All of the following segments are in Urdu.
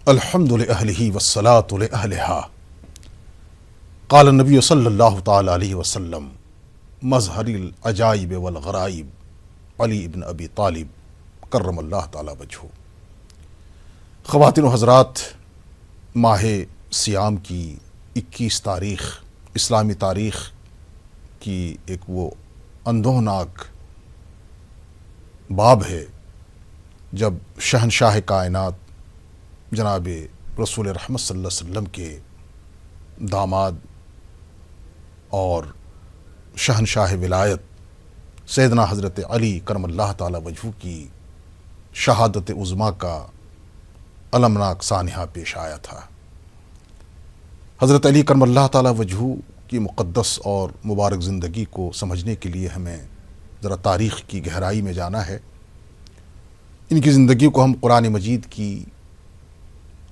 الحمد لأهله والصلاة لأهلها قال النبی صلی اللہ تعالی علیہ وسلم مظہر العجائب والغرائب علی ابن ابی طالب کرم اللہ تعالی وجہہ۔ خواتین و حضرات، ماہ سیام کی 21 تاریخ اسلامی تاریخ کی ایک وہ اندوہناک باب ہے جب شہنشاہ کائنات جناب رسول رحمت صلی اللہ علیہ وسلم کے داماد اور شہنشاہ ولایت سیدنا حضرت علی کرم اللہ تعالی وجہہ کی شہادت عظمیٰ کا المناک سانحہ پیش آیا تھا۔ حضرت علی کرم اللہ تعالی وجہہ کی مقدس اور مبارک زندگی کو سمجھنے کے لیے ہمیں ذرا تاریخ کی گہرائی میں جانا ہے۔ ان کی زندگی کو ہم قرآن مجید کی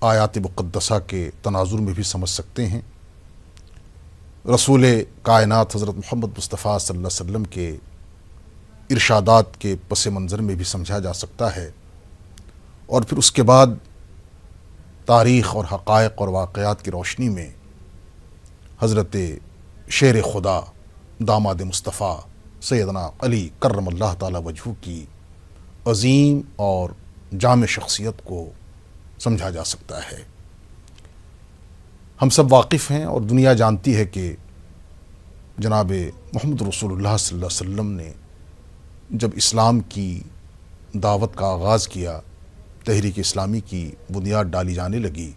آیات مقدسہ کے تناظر میں بھی سمجھ سکتے ہیں، رسول کائنات حضرت محمد مصطفیٰ صلی اللہ علیہ وسلم کے ارشادات کے پس منظر میں بھی سمجھا جا سکتا ہے، اور پھر اس کے بعد تاریخ اور حقائق اور واقعات کی روشنی میں حضرت شیر خدا داماد مصطفیٰ سیدنا علی کرم اللہ تعالی وجہہ کی عظیم اور جامع شخصیت کو سمجھا جا سکتا ہے۔ ہم سب واقف ہیں اور دنیا جانتی ہے کہ جناب محمد رسول اللہ صلی اللہ علیہ وسلم نے جب اسلام کی دعوت کا آغاز کیا، تحریک اسلامی کی بنیاد ڈالی جانے لگی،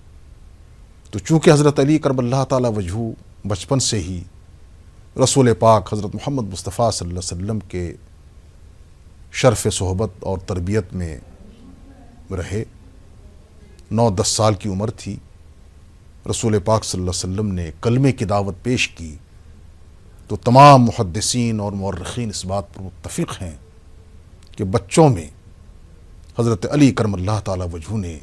تو چونکہ حضرت علی کرم اللہ تعالی وجہہ بچپن سے ہی رسول پاک حضرت محمد مصطفیٰ صلی اللہ علیہ وسلم کے شرف صحبت اور تربیت میں رہے، 9-10 سال کی عمر تھی، رسول پاک صلی اللہ علیہ وسلم نے کلمے کی دعوت پیش کی، تو تمام محدثین اور مورخین اس بات پر متفق ہیں کہ بچوں میں حضرت علی کرم اللہ تعالی وجہہ نے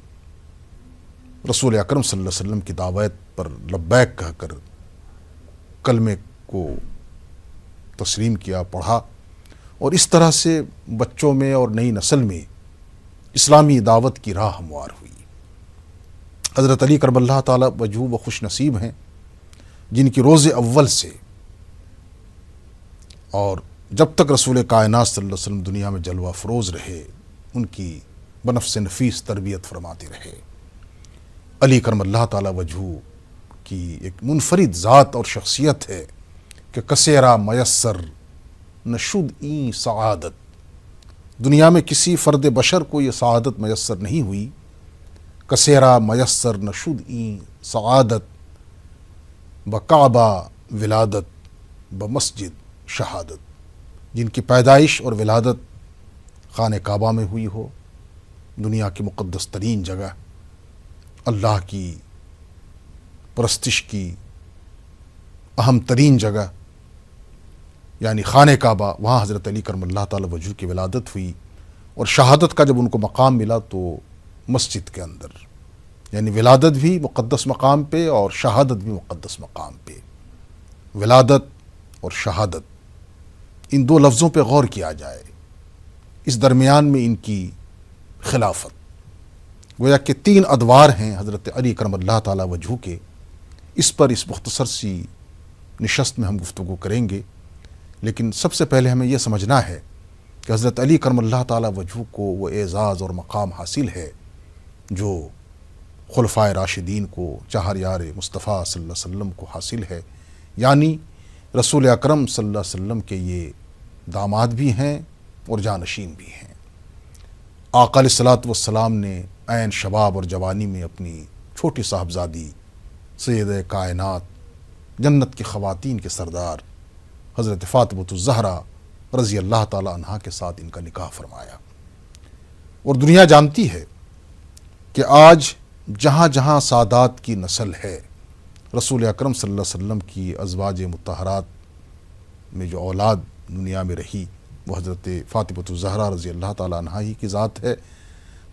رسول اکرم صلی اللہ علیہ وسلم کی دعوت پر لبیک کہہ کر کلمے کو تسلیم کیا، پڑھا، اور اس طرح سے بچوں میں اور نئی نسل میں اسلامی دعوت کی راہ ہموار ہوئی۔ حضرت علی کرم اللہ تعالی وجہہ وہ خوش نصیب ہیں جن کی روز اول سے اور جب تک رسول کائنات صلی اللہ علیہ وسلم دنیا میں جلوہ افروز رہے، ان کی بنفس نفیس تربیت فرماتے رہے۔ علی کرم اللہ تعالی وجہہ کی ایک منفرد ذات اور شخصیت ہے کہ کسیرا میسر نشد این سعادت، دنیا میں کسی فرد بشر کو یہ سعادت میسر نہیں ہوئی، کسیرا میسر نشد این سعادت بکعبہ ولادت بمسجد شہادت، جن کی پیدائش اور ولادت خانہ کعبہ میں ہوئی ہو، دنیا کی مقدس ترین جگہ، اللہ کی پرستش کی اہم ترین جگہ یعنی خانہ کعبہ، وہاں حضرت علی کرم اللہ تعالی وجہہ کی ولادت ہوئی، اور شہادت کا جب ان کو مقام ملا تو مسجد کے اندر، یعنی ولادت بھی مقدس مقام پہ اور شہادت بھی مقدس مقام پہ۔ ولادت اور شہادت، ان دو لفظوں پہ غور کیا جائے، اس درمیان میں ان کی خلافت، گویا کہ 3 ادوار ہیں حضرت علی کرم اللہ تعالی وجہہ کے۔ اس پر اس مختصر سی نشست میں ہم گفتگو کریں گے، لیکن سب سے پہلے ہمیں یہ سمجھنا ہے کہ حضرت علی کرم اللہ تعالی وجہہ کو وہ اعزاز اور مقام حاصل ہے جو خلفائے راشدین کو، چہاریار مصطفیٰ صلی اللہ علیہ وسلم کو حاصل ہے، یعنی رسول اکرم صلی اللہ علیہ وسلم کے یہ داماد بھی ہیں اور جانشین بھی ہیں۔ آقا علیہ الصلوۃ والسلام نے عین شباب اور جوانی میں اپنی چھوٹی صاحبزادی سید کائنات، جنت کی خواتین کے سردار حضرت فاطمہ الزہرا رضی اللہ تعالی عنہا کے ساتھ ان کا نکاح فرمایا، اور دنیا جانتی ہے کہ آج جہاں جہاں سادات کی نسل ہے، رسول اکرم صلی اللہ علیہ وسلم کی ازواج مطہرات میں جو اولاد دنیا میں رہی وہ حضرت فاطمہ الزہرا رضی اللہ تعالی عنہا ہی کی ذات ہے،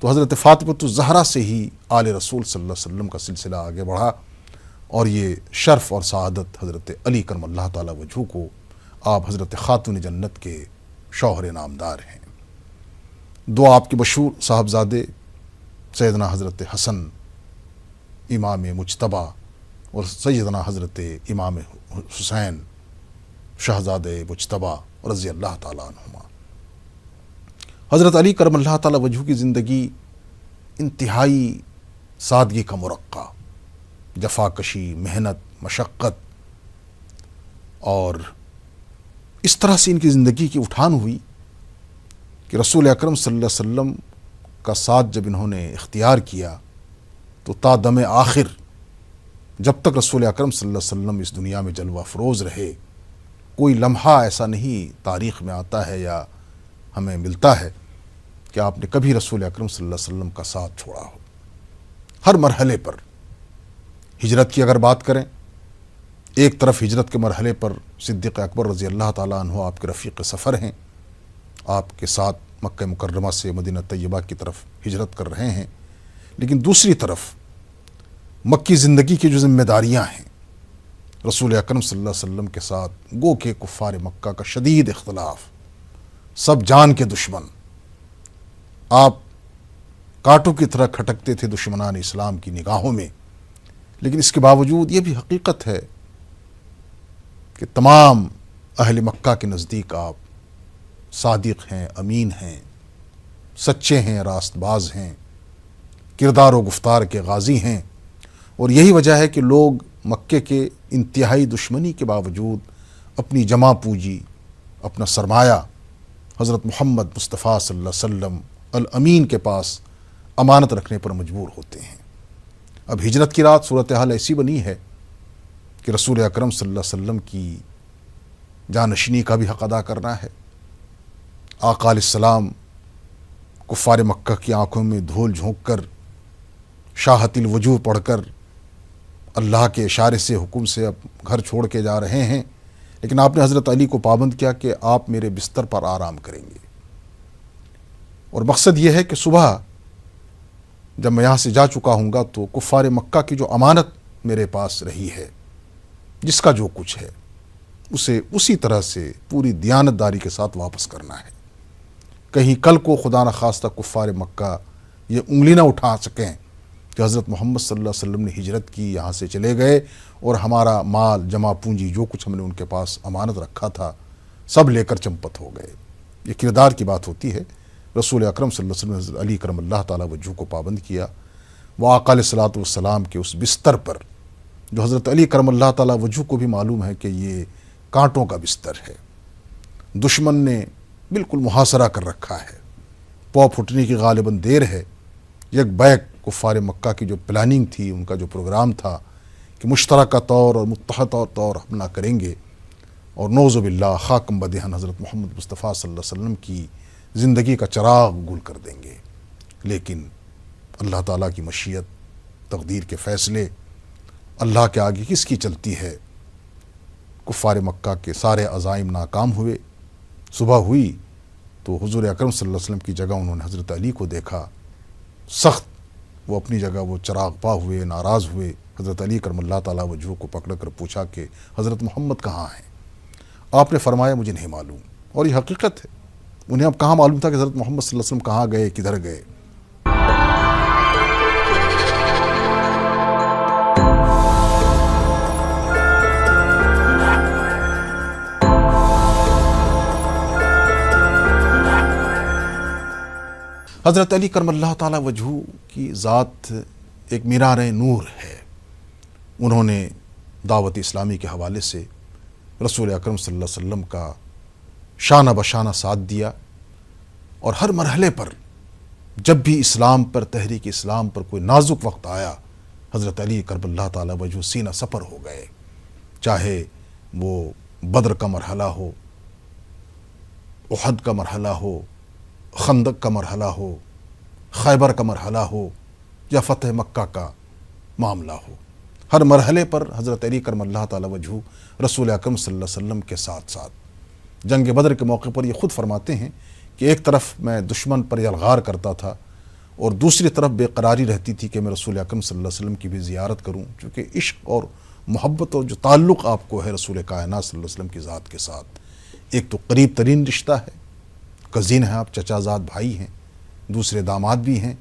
تو حضرت فاطمہ الزہرا سے ہی آل رسول صلی اللہ علیہ وسلم کا سلسلہ آگے بڑھا، اور یہ شرف اور سعادت حضرت علی کرم اللہ تعالی وجہہ کو آپ حضرت خاتون جنت کے شوہر نامدار ہیں۔ 2 آپ کے مشہور صاحبزادے سیدنا حضرت حسن امام مجتبی اور سیدنا حضرت امام حسین شہزاد مجتبی رضی اللہ تعالیٰ عنہما۔ حضرت علی کرم اللہ تعالیٰ وجہہ کی زندگی انتہائی سادگی کا مرقع، جفاکشی، محنت، مشقت، اور اس طرح سے ان کی زندگی کی اٹھان ہوئی کہ رسول اکرم صلی اللہ علیہ وسلم کا ساتھ جب انہوں نے اختیار کیا تو تا دم آخر جب تک رسول اکرم صلی اللہ علیہ وسلم اس دنیا میں جلوہ افروز رہے، کوئی لمحہ ایسا نہیں تاریخ میں آتا ہے یا ہمیں ملتا ہے کہ آپ نے کبھی رسول اکرم صلی اللہ علیہ وسلم کا ساتھ چھوڑا ہو۔ ہر مرحلے پر ہجرت کی اگر بات کریں، ایک طرف ہجرت کے مرحلے پر صدیق اکبر رضی اللہ تعالیٰ عنہ آپ کے رفیق سفر ہیں، آپ کے ساتھ مکہ مکرمہ سے مدینہ طیبہ کی طرف ہجرت کر رہے ہیں، لیکن دوسری طرف مکی زندگی کی جو ذمہ داریاں ہیں، رسول اکرم صلی اللہ علیہ وسلم کے ساتھ گو کہ کفار مکہ کا شدید اختلاف، سب جان کے دشمن، آپ کانٹوں کی طرح کھٹکتے تھے دشمنان اسلام کی نگاہوں میں، لیکن اس کے باوجود یہ بھی حقیقت ہے کہ تمام اہل مکہ کے نزدیک آپ صادق ہیں، امین ہیں، سچے ہیں، راست باز ہیں، کردار و گفتار کے غازی ہیں، اور یہی وجہ ہے کہ لوگ مکے کے انتہائی دشمنی کے باوجود اپنی جمع پوجی، اپنا سرمایہ حضرت محمد مصطفیٰ صلی اللہ علیہ وسلم الامین کے پاس امانت رکھنے پر مجبور ہوتے ہیں۔ اب ہجرت کی رات صورتحال ایسی بنی ہے کہ رسول اکرم صلی اللہ علیہ وسلم کی جانشینی کا بھی حق ادا کرنا ہے۔ آقا علیہ السلام کفار مکہ کی آنکھوں میں دھول جھونک کر، شاہت الوجوہ پڑھ کر، اللہ کے اشارے سے، حکم سے اب گھر چھوڑ کے جا رہے ہیں، لیکن آپ نے حضرت علی کو پابند کیا کہ آپ میرے بستر پر آرام کریں گے، اور مقصد یہ ہے کہ صبح جب میں یہاں سے جا چکا ہوں گا تو کفار مکہ کی جو امانت میرے پاس رہی ہے، جس کا جو کچھ ہے، اسے اسی طرح سے پوری دیانتداری کے ساتھ واپس کرنا ہے۔ کہیں کل کو خدا نخواستہ کفار مکہ یہ انگلی نہ اٹھا سکیں کہ حضرت محمد صلی اللہ علیہ وسلم نے ہجرت کی، یہاں سے چلے گئے اور ہمارا مال، جمع پونجی، جو کچھ ہم نے ان کے پاس امانت رکھا تھا، سب لے کر چمپت ہو گئے۔ یہ کردار کی بات ہوتی ہے۔ رسول اکرم صلی اللہ علیہ وسلم نے حضرت علی کرم اللہ تعالیٰ وجہہ کو پابند کیا۔ وہ آقا علیہ الصلوۃ والسلام کے اس بستر پر، جو حضرت علی کرم اللہ تعالیٰ وجہہ کو بھی معلوم ہے کہ یہ کانٹوں کا بستر ہے، دشمن نے بالکل محاصرہ کر رکھا ہے، پاؤ پھٹنے کی غالباً دیر ہے، یک بیک کفار مکہ کی جو پلاننگ تھی، ان کا جو پروگرام تھا کہ مشترکہ طور اور متحد طور حملہ کریں گے اور نعوذ باللہ خاکم بدہن حضرت محمد مصطفیٰ صلی اللہ علیہ وسلم کی زندگی کا چراغ گل کر دیں گے، لیکن اللہ تعالیٰ کی مشیت، تقدیر کے فیصلے، اللہ کے آگے کس کی چلتی ہے؟ کفار مکہ کے سارے عزائم ناکام ہوئے۔ صبح ہوئی تو حضور اکرم صلی اللہ علیہ وسلم کی جگہ انہوں نے حضرت علی کو دیکھا، سخت وہ اپنی جگہ وہ چراغ پا ہوئے، ناراض ہوئے۔ حضرت علی کرم اللہ تعالیٰ وجہہ کو پکڑ کر پوچھا کہ حضرت محمد کہاں ہیں؟ آپ نے فرمایا مجھے نہیں معلوم، اور یہ حقیقت ہے، انہیں اب کہاں معلوم تھا کہ حضرت محمد صلی اللہ علیہ وسلم کہاں گئے، کدھر گئے۔ حضرت علی کرم اللہ تعالیٰ وجہہ کی ذات ایک مینار نور ہے۔ انہوں نے دعوت اسلامی کے حوالے سے رسول اکرم صلی اللہ علیہ وسلم کا شانہ بشانہ ساتھ دیا، اور ہر مرحلے پر جب بھی اسلام پر، تحریک اسلام پر کوئی نازک وقت آیا، حضرت علی کرم اللہ تعالیٰ وجہہ سینہ سپر ہو گئے، چاہے وہ بدر کا مرحلہ ہو، احد کا مرحلہ ہو، خندق کا مرحلہ ہو، خیبر کا مرحلہ ہو، یا فتح مکہ کا معاملہ ہو، ہر مرحلے پر حضرت علی کرم اللہ تعالیٰ وجہہ رسول اکرم صلی اللہ علیہ وسلم کے ساتھ ساتھ۔ جنگ بدر کے موقع پر یہ خود فرماتے ہیں کہ ایک طرف میں دشمن پر یلغار کرتا تھا اور دوسری طرف بے قراری رہتی تھی کہ میں رسول اکرم صلی اللہ علیہ وسلم کی بھی زیارت کروں، چونکہ عشق اور محبت اور جو تعلق آپ کو ہے رسول کائنات صلی اللہ علیہ وسلم کی ذات کے ساتھ، ایک تو قریب ترین رشتہ ہے، کزین ہیں آپ، چچا زاد بھائی ہیں، دوسرے داماد بھی ہیں،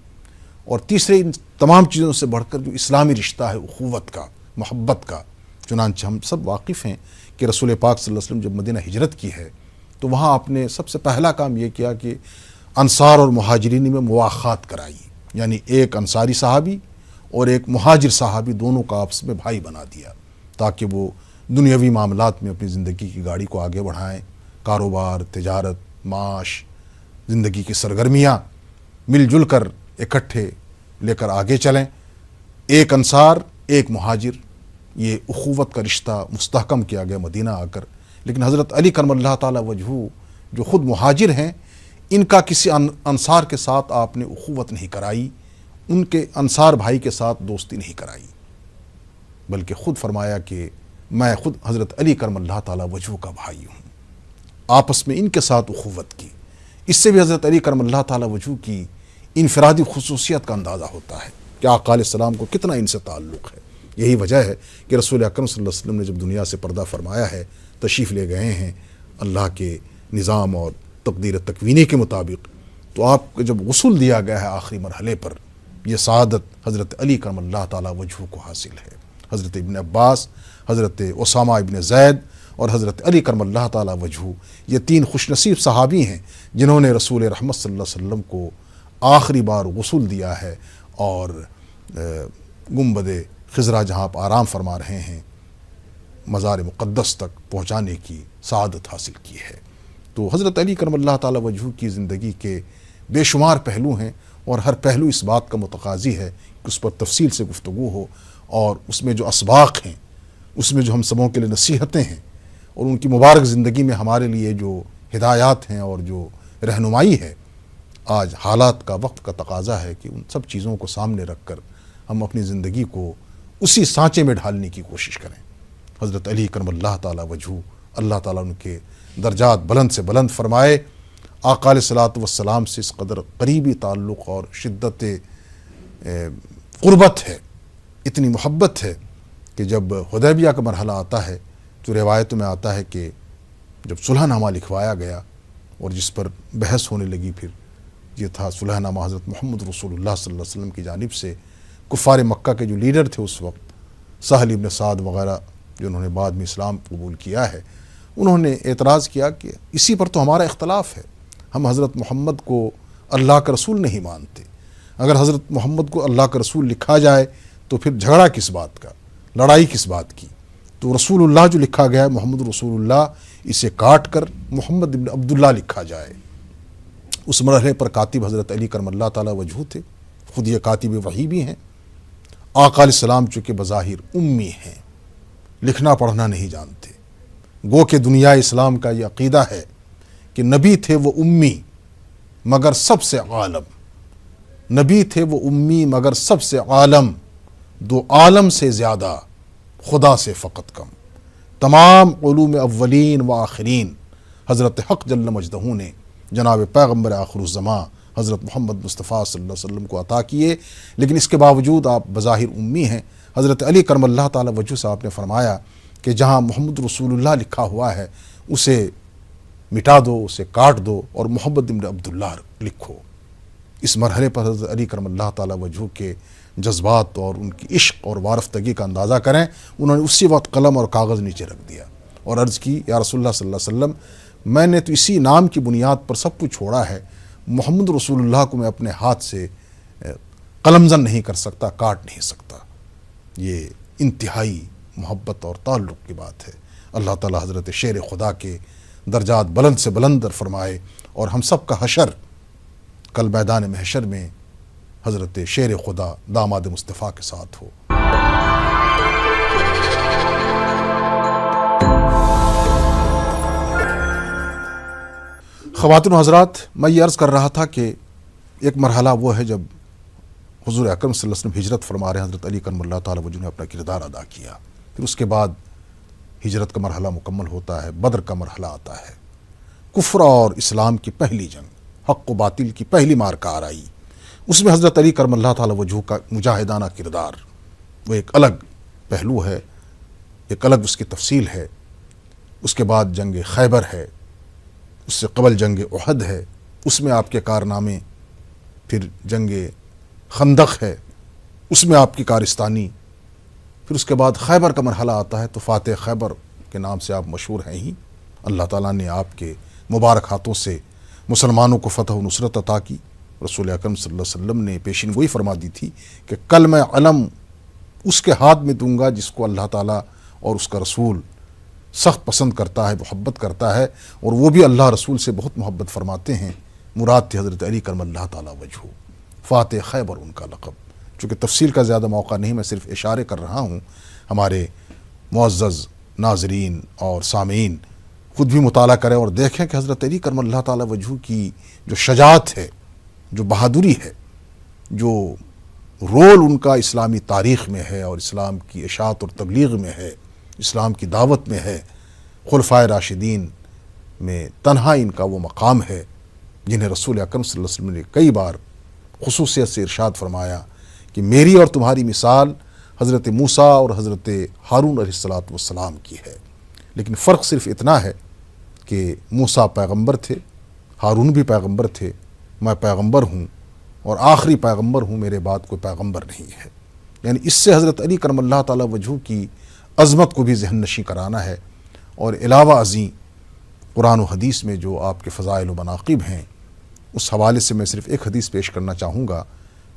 اور تیسرے ان تمام چیزوں سے بڑھ کر جو اسلامی رشتہ ہے اخوت کا، محبت کا۔ چنانچہ ہم سب واقف ہیں کہ رسول پاک صلی اللہ علیہ وسلم جب مدینہ ہجرت کی ہے تو وہاں آپ نے سب سے پہلا کام یہ کیا کہ انصار اور مہاجرین میں مواخات کرائی، یعنی ایک انصاری صحابی اور ایک مہاجر صحابی دونوں کا آپس میں بھائی بنا دیا، تاکہ وہ دنیاوی معاملات میں اپنی زندگی کی گاڑی کو آگے بڑھائیں، کاروبار، تجارت، معاش، زندگی کی سرگرمیاں مل جل کر اکٹھے لے کر آگے چلیں۔ ایک انصار ایک مہاجر، یہ اخوت کا رشتہ مستحکم کیا گیا مدینہ آ کر۔ لیکن حضرت علی کرم اللہ تعالی وجہہ جو خود مہاجر ہیں، ان کا کسی انصار کے ساتھ آپ نے اخوت نہیں کرائی، ان کے انصار بھائی کے ساتھ دوستی نہیں کرائی، بلکہ خود فرمایا کہ میں خود حضرت علی کرم اللہ تعالی وجہہ کا بھائی ہوں، آپس میں ان کے ساتھ اخوت کی۔ اس سے بھی حضرت علی کرم اللہ تعالی وجہہ کی انفرادی خصوصیت کا اندازہ ہوتا ہے کہ آقا علیہ السلام کو کتنا ان سے تعلق ہے۔ یہی وجہ ہے کہ رسول اکرم صلی اللہ علیہ وسلم نے جب دنیا سے پردہ فرمایا ہے، تشریف لے گئے ہیں اللہ کے نظام اور تقدیر تکوینی کے مطابق، تو آپ کو جب غسل دیا گیا ہے آخری مرحلے پر، یہ سعادت حضرت علی کرم اللہ تعالی وجہہ کو حاصل ہے۔ حضرت ابن عباس، حضرت اسامہ ابن زید اور حضرت علی کرم اللہ تعالی وجہہ، یہ تین خوش نصیب صحابی ہیں جنہوں نے رسول رحمت صلی اللہ علیہ وسلم کو آخری بار غسل دیا ہے اور گنبد خضرا جہاں آپ آرام فرما رہے ہیں، مزار مقدس تک پہنچانے کی سعادت حاصل کی ہے۔ تو حضرت علی کرم اللہ تعالی وجہہ کی زندگی کے بے شمار پہلو ہیں، اور ہر پہلو اس بات کا متقاضی ہے کہ اس پر تفصیل سے گفتگو ہو، اور اس میں جو اسباق ہیں، اس میں جو ہم سبوں کے لیے نصیحتیں ہیں، اور ان کی مبارک زندگی میں ہمارے لیے جو ہدایات ہیں اور جو رہنمائی ہے، آج حالات کا، وقت کا تقاضا ہے کہ ان سب چیزوں کو سامنے رکھ کر ہم اپنی زندگی کو اسی سانچے میں ڈھالنے کی کوشش کریں۔ حضرت علی کرم اللہ تعالی وجہہ، اللہ تعالیٰ ان کے درجات بلند سے بلند فرمائے۔ آقا علیہ الصلوۃ والسلام سے اس قدر قریبی تعلق اور شدت قربت ہے، اتنی محبت ہے کہ جب حدیبیہ کا مرحلہ آتا ہے تو روایتوں میں آتا ہے کہ جب صلح نامہ لکھوایا گیا اور جس پر بحث ہونے لگی، پھر یہ تھا صلح نامہ حضرت محمد رسول اللہ صلی اللہ علیہ وسلم کی جانب سے۔ کفار مکہ کے جو لیڈر تھے اس وقت، سہل ابن سعد وغیرہ، جنہوں نے بعد میں اسلام قبول کیا ہے، انہوں نے اعتراض کیا کہ اسی پر تو ہمارا اختلاف ہے، ہم حضرت محمد کو اللہ کا رسول نہیں مانتے، اگر حضرت محمد کو اللہ کا رسول لکھا جائے تو پھر جھگڑا کس بات کا، لڑائی کس بات کی؟ تو رسول اللہ جو لکھا گیا ہے، محمد رسول اللہ، اسے کاٹ کر محمد ابن عبداللہ لکھا جائے۔ اس مرحلے پر کاتب حضرت علی کرم اللہ تعالی وجہہ تھے، خود یہ کاتب وحی بھی ہیں۔ آقا علیہ السلام چونکہ بظاہر امی ہیں، لکھنا پڑھنا نہیں جانتے، گو کہ دنیا اسلام کا یہ عقیدہ ہے کہ نبی تھے وہ امی مگر سب سے عالم، نبی تھے وہ امی مگر سب سے عالم، دو عالم سے زیادہ خدا سے فقط کم، تمام علوم اولین و آخرین حضرت حق جل مجدہ نے جناب پیغمبر آخر الزماں حضرت محمد مصطفیٰ صلی اللہ علیہ وسلم کو عطا کیے، لیکن اس کے باوجود آپ بظاہر امی ہیں۔ حضرت علی کرم اللہ تعالی وجہہ سے آپ نے فرمایا کہ جہاں محمد رسول اللہ لکھا ہوا ہے اسے مٹا دو، اسے کاٹ دو اور محمد ابن عبداللہ لکھو۔ اس مرحلے پر حضرت علی کرم اللہ تعالی وجہہ کے جذبات اور ان کی عشق اور وارفتگی کا اندازہ کریں۔ انہوں نے اسی وقت قلم اور کاغذ نیچے رکھ دیا اور عرض کی، یا رسول اللہ صلی اللہ علیہ وسلم، میں نے تو اسی نام کی بنیاد پر سب کچھ چھوڑا ہے، محمد رسول اللہ کو میں اپنے ہاتھ سے قلمزن نہیں کر سکتا، کاٹ نہیں سکتا۔ یہ انتہائی محبت اور تعلق کی بات ہے۔ اللہ تعالی حضرت شیر خدا کے درجات بلند سے بلندر فرمائے، اور ہم سب کا حشر کل میدان محشر میں حضرت شیر خدا داماد مصطفیٰ کے ساتھ ہو۔ خواتین و حضرات، میں یہ عرض کر رہا تھا کہ ایک مرحلہ وہ ہے جب حضور اکرم صلی اللہ علیہ وسلم ہجرت فرما رہے ہیں، حضرت علی کرم اللہ تعالی وجہہ نے اپنا کردار ادا کیا، پھر اس کے بعد ہجرت کا مرحلہ مکمل ہوتا ہے، بدر کا مرحلہ آتا ہے، کفر اور اسلام کی پہلی جنگ، حق و باطل کی پہلی مارکہ آرائی، اس میں حضرت علی کرم اللہ تعالی وجہہ کا مجاہدانہ کردار وہ ایک الگ پہلو ہے، ایک الگ اس کی تفصیل ہے۔ اس کے بعد جنگ خیبر ہے، اس سے قبل جنگ احد ہے، اس میں آپ کے کارنامے، پھر جنگ خندق ہے اس میں آپ کی کارستانی، پھر اس کے بعد خیبر کا مرحلہ آتا ہے تو فاتح خیبر کے نام سے آپ مشہور ہیں ہی۔ اللہ تعالیٰ نے آپ کے مبارک ہاتھوں سے مسلمانوں کو فتح و نصرت عطا کی۔ رسول اکرم صلی اللہ علیہ وسلم نے پیشین گوئی فرما دی تھی کہ کل میں علم اس کے ہاتھ میں دوں گا جس کو اللہ تعالیٰ اور اس کا رسول سخت پسند کرتا ہے، محبت کرتا ہے، اور وہ بھی اللہ رسول سے بہت محبت فرماتے ہیں۔ مراد تھے حضرت علی کرم اللہ تعالیٰ وجہہ، فاتح خیبر ان کا لقب۔ چونکہ تفصیل کا زیادہ موقع نہیں، میں صرف اشارے کر رہا ہوں، ہمارے معزز ناظرین اور سامعین خود بھی مطالعہ کریں اور دیکھیں کہ حضرت علی کرم اللہ تعالیٰ وجہہ کی جو شجاعت ہے، جو بہادری ہے، جو رول ان کا اسلامی تاریخ میں ہے اور اسلام کی اشاعت اور تبلیغ میں ہے، اسلام کی دعوت میں ہے، خلفائے راشدین میں تنہا ان کا وہ مقام ہے جنہیں رسول اکرم صلی اللہ علیہ وسلم نے کئی بار خصوصیت سے ارشاد فرمایا کہ میری اور تمہاری مثال حضرت موسیٰ اور حضرت ہارون علیہ السلام کی ہے، لیکن فرق صرف اتنا ہے کہ موسیٰ پیغمبر تھے، ہارون بھی پیغمبر تھے، میں پیغمبر ہوں اور آخری پیغمبر ہوں، میرے بعد کوئی پیغمبر نہیں ہے۔ یعنی اس سے حضرت علی کرم اللہ تعالیٰ وجہہ کی عظمت کو بھی ذہن نشیں کرانا ہے۔ اور علاوہ ازیں قرآن و حدیث میں جو آپ کے فضائل و مناقب ہیں، اس حوالے سے میں صرف ایک حدیث پیش کرنا چاہوں گا۔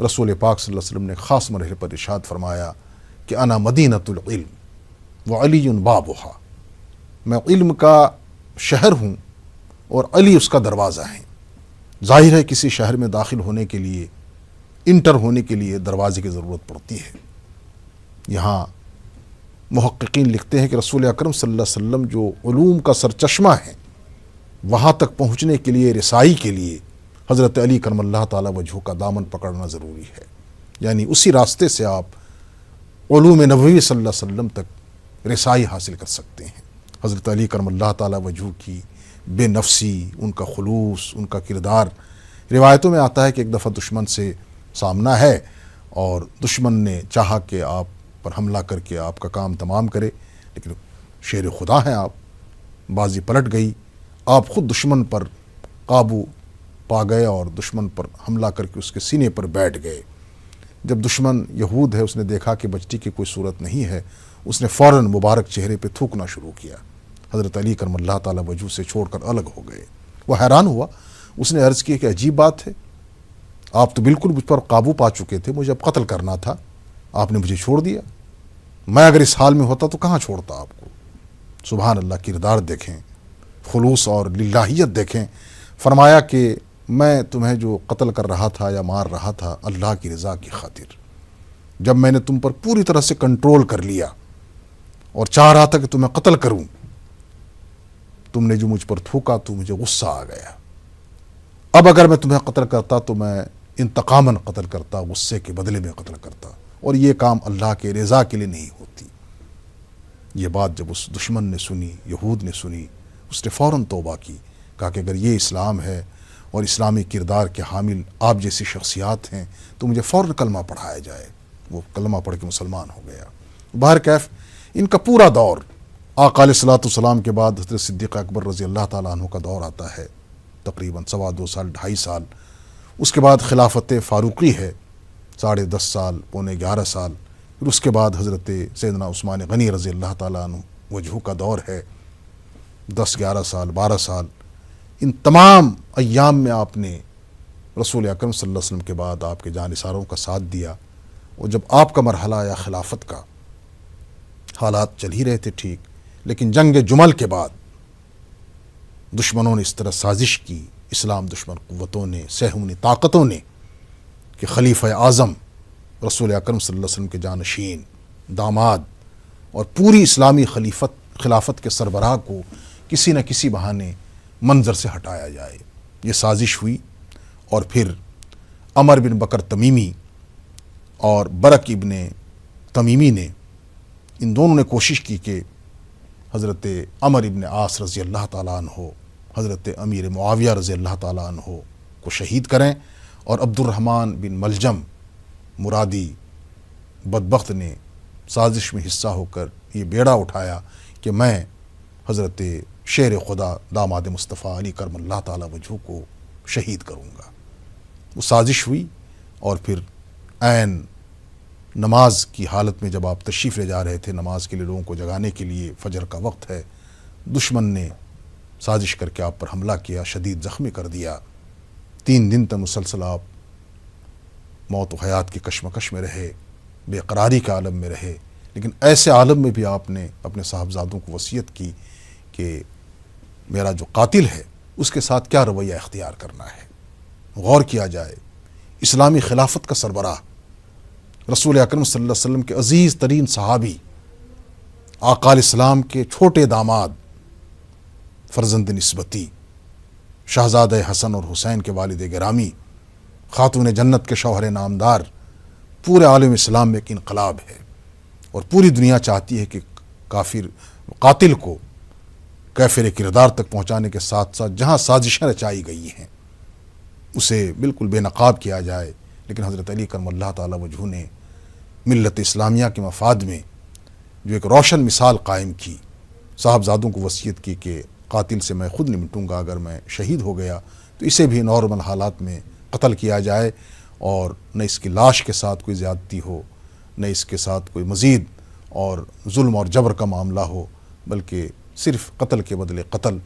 رسول پاک صلی اللہ علیہ وسلم نے خاص مرحلے پر ارشاد فرمایا کہ انا مدینۃ العلم وعلی بابھا، میں علم کا شہر ہوں اور علی اس کا دروازہ ہے۔ ظاہر ہے کسی شہر میں داخل ہونے کے لیے، انٹر ہونے کے لیے دروازے کی ضرورت پڑتی ہے۔ یہاں محققین لکھتے ہیں کہ رسول اکرم صلی اللہ علیہ وسلم جو علوم کا سرچشمہ ہیں، وہاں تک پہنچنے کے لیے، رسائی کے لیے حضرت علی کرم اللہ تعالیٰ وجہہ کا دامن پکڑنا ضروری ہے۔ یعنی اسی راستے سے آپ علوم نبوی صلی اللہ علیہ وسلم تک رسائی حاصل کر سکتے ہیں۔ حضرت علی کرم اللہ تعالیٰ وجہہ کی بے نفسی، ان کا خلوص، ان کا کردار، روایتوں میں آتا ہے کہ ایک دفعہ دشمن سے سامنا ہے اور دشمن نے چاہا کہ آپ پر حملہ کر کے آپ کا کام تمام کرے، لیکن شیر خدا ہیں آپ، بازی پلٹ گئی، آپ خود دشمن پر قابو پا گئے اور دشمن پر حملہ کر کے اس کے سینے پر بیٹھ گئے۔ جب دشمن یہود ہے، اس نے دیکھا کہ بچتی کی کوئی صورت نہیں ہے، اس نے فوراً مبارک چہرے پہ تھوکنا شروع کیا۔ حضرت علی کرم اللہ تعالیٰ وجہہ سے چھوڑ کر الگ ہو گئے۔ وہ حیران ہوا، اس نے عرض کی کہ عجیب بات ہے، آپ تو بالکل مجھ پر قابو پا چکے تھے، مجھے اب قتل کرنا تھا، آپ نے مجھے چھوڑ دیا، میں اگر اس حال میں ہوتا تو کہاں چھوڑتا آپ کو۔ سبحان اللہ، کردار دیکھیں، خلوص اور للہیت دیکھیں۔ فرمایا کہ میں تمہیں جو قتل کر رہا تھا یا مار رہا تھا، اللہ کی رضا کی خاطر، جب میں نے تم پر پوری طرح سے کنٹرول کر لیا اور چاہ رہا تھا کہ تمہیں قتل کروں، تم نے جو مجھ پر تھوکا تو مجھے غصہ آ گیا۔ اب اگر میں تمہیں قتل کرتا تو میں انتقاماً قتل کرتا، غصے کے بدلے میں قتل کرتا، اور یہ کام اللہ کے رضا کے لیے نہیں ہوتی۔ یہ بات جب اس دشمن نے سنی، یہود نے سنی، اس نے فوراً توبہ کی، کہا کہ اگر یہ اسلام ہے اور اسلامی کردار کے حامل آپ جیسی شخصیات ہیں تو مجھے فوراً کلمہ پڑھایا جائے۔ وہ کلمہ پڑھ کے مسلمان ہو گیا۔ بہرکیف ان کا پورا دور، آقا علیہ الصلوۃ والسلام کے بعد حضرت صدیق اکبر رضی اللہ تعالیٰ عنہ کا دور آتا ہے، تقریباً 2.25 سال، 2.5 سال۔ اس کے بعد خلافت فاروقی ہے، 10.5 سال، 11.5 سال۔ پھر اس کے بعد حضرت سیدنا عثمان غنی رضی اللہ تعالیٰ عنہ وجہہ کا دور ہے، 10-11 سال، 12 سال۔ ان تمام ایام میں آپ نے رسول اکرم صلی اللہ علیہ وسلم کے بعد آپ کے جانثاروں کا ساتھ دیا، اور جب آپ کا مرحلہ آیا خلافت کا، حالات چل ہی رہے تھے ٹھیک، لیکن جنگ جمل کے بعد دشمنوں نے اس طرح سازش کی، اسلام دشمن قوتوں نے، صہیونی طاقتوں نے، کہ خلیفہ اعظم رسول اکرم صلی اللہ علیہ وسلم کے جانشین، داماد اور پوری اسلامی خلافت کے سربراہ کو کسی نہ کسی بہانے منظر سے ہٹایا جائے۔ یہ سازش ہوئی، اور پھر عمر بن بکر تمیمی اور برق ابن تمیمی نے، ان دونوں نے کوشش کی کہ حضرت عمر ابن عاص رضی اللہ تعالیٰ عنہ، حضرت امیر معاویہ رضی اللہ تعالیٰ عنہ کو شہید کریں، اور عبد الرحمن بن ملجم مرادی بدبخت نے سازش میں حصہ ہو کر یہ بیڑا اٹھایا کہ میں حضرت شیر خدا داماد مصطفیٰ علی کرم اللہ تعالیٰ وجہہ کو شہید کروں گا۔ وہ سازش ہوئی، اور پھر عین نماز کی حالت میں جب آپ تشریف لے جا رہے تھے نماز کے لیے لوگوں کو جگانے کے لیے، فجر کا وقت ہے، دشمن نے سازش کر کے آپ پر حملہ کیا، شدید زخمی کر دیا، 3 دن تک مسلسل آپ موت و حیات کی کشمکش میں رہے، بے قراری کے عالم میں رہے، لیکن ایسے عالم میں بھی آپ نے اپنے صاحبزادوں کو وصیت کی کہ میرا جو قاتل ہے اس کے ساتھ کیا رویہ اختیار کرنا ہے۔ غور کیا جائے، اسلامی خلافت کا سربراہ، رسول اکرم صلی اللہ علیہ وسلم کے عزیز ترین صحابی، آقا علیہ السلام کے چھوٹے داماد، فرزند نسبتی، شہزادہ حسن اور حسین کے والد گرامی، خاتون جنت کے شوہر نامدار، پورے عالم اسلام میں ایک انقلاب ہے، اور پوری دنیا چاہتی ہے کہ کافر قاتل کو کافر کردار تک پہنچانے کے ساتھ ساتھ جہاں سازشیں رچائی گئی ہیں اسے بالکل بے نقاب کیا جائے۔ لیکن حضرت علی کرم اللہ تعالی وجہہ نے ملت اسلامیہ کے مفاد میں جو ایک روشن مثال قائم کی، صاحبزادوں کو وصیت کی کہ قاتل سے میں خود نمٹوں گا، اگر میں شہید ہو گیا تو اسے بھی نارمل حالات میں قتل کیا جائے، اور نہ اس کی لاش کے ساتھ کوئی زیادتی ہو، نہ اس کے ساتھ کوئی مزید اور ظلم اور جبر کا معاملہ ہو، بلکہ صرف قتل کے بدلے قتل،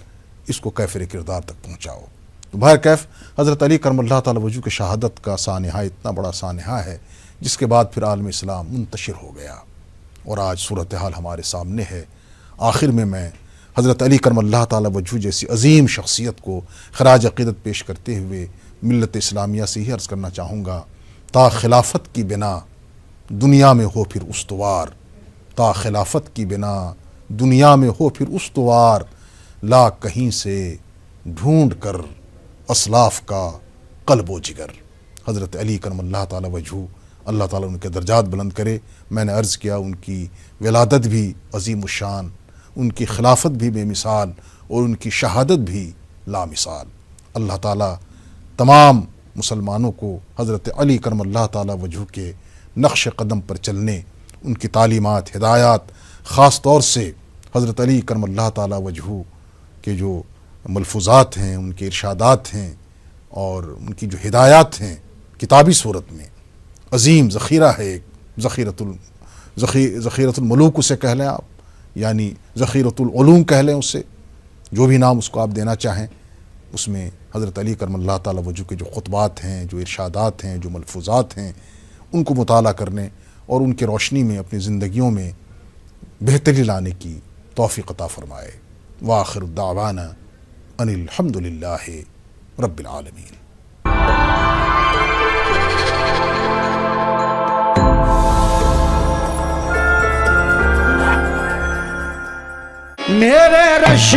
اس کو کافر کردار تک پہنچاؤ۔ تو بہر کیف حضرت علی کرم اللہ تعالی وجہہ کے شہادت کا سانحہ اتنا بڑا سانحہ ہے جس کے بعد پھر عالم اسلام منتشر ہو گیا، اور آج صورتحال ہمارے سامنے ہے۔ آخر میں حضرت علی کرم اللہ تعالی وجہہ جیسی عظیم شخصیت کو خراج عقیدت پیش کرتے ہوئے ملت اسلامیہ سے ہی عرض کرنا چاہوں گا، تا خلافت کی بنا دنیا میں ہو پھر استوار، تا خلافت کی بنا دنیا میں ہو پھر استوار، لا کہیں سے ڈھونڈ کر اسلاف کا قلب و جگر۔ حضرت علی کرم اللہ تعالی وجہہ، اللہ تعالیٰ ان کے درجات بلند کرے۔ میں نے عرض کیا ان کی ولادت بھی عظیم الشان، ان کی خلافت بھی بے مثال، اور ان کی شہادت بھی لامثال۔ اللہ تعالیٰ تمام مسلمانوں کو حضرت علی کرم اللہ تعالی وجہہ کے نقش قدم پر چلنے، ان کی تعلیمات، ہدایات، خاص طور سے حضرت علی کرم اللہ تعالی وجہہ کے جو ملفوظات ہیں، ان کے ارشادات ہیں، اور ان کی جو ہدایات ہیں کتابی صورت میں، عظیم ذخیرہ ہے، ایک ذخیرۃ الملوک اسے کہہ لیں آپ، یعنی ذخیرۃ العلوم کہہ لیں اسے، جو بھی نام اس کو آپ دینا چاہیں۔ اس میں حضرت علی کرم اللہ تعالی وجہہ کے جو خطبات ہیں، جو ارشادات ہیں، جو ملفوظات ہیں، ان کو مطالعہ کرنے اور ان کی روشنی میں اپنی زندگیوں میں بہتری لانے کی توفیق عطا فرمائے۔ وآخر الدعوانا ان الحمد للہ رب العالمین۔ میرے رش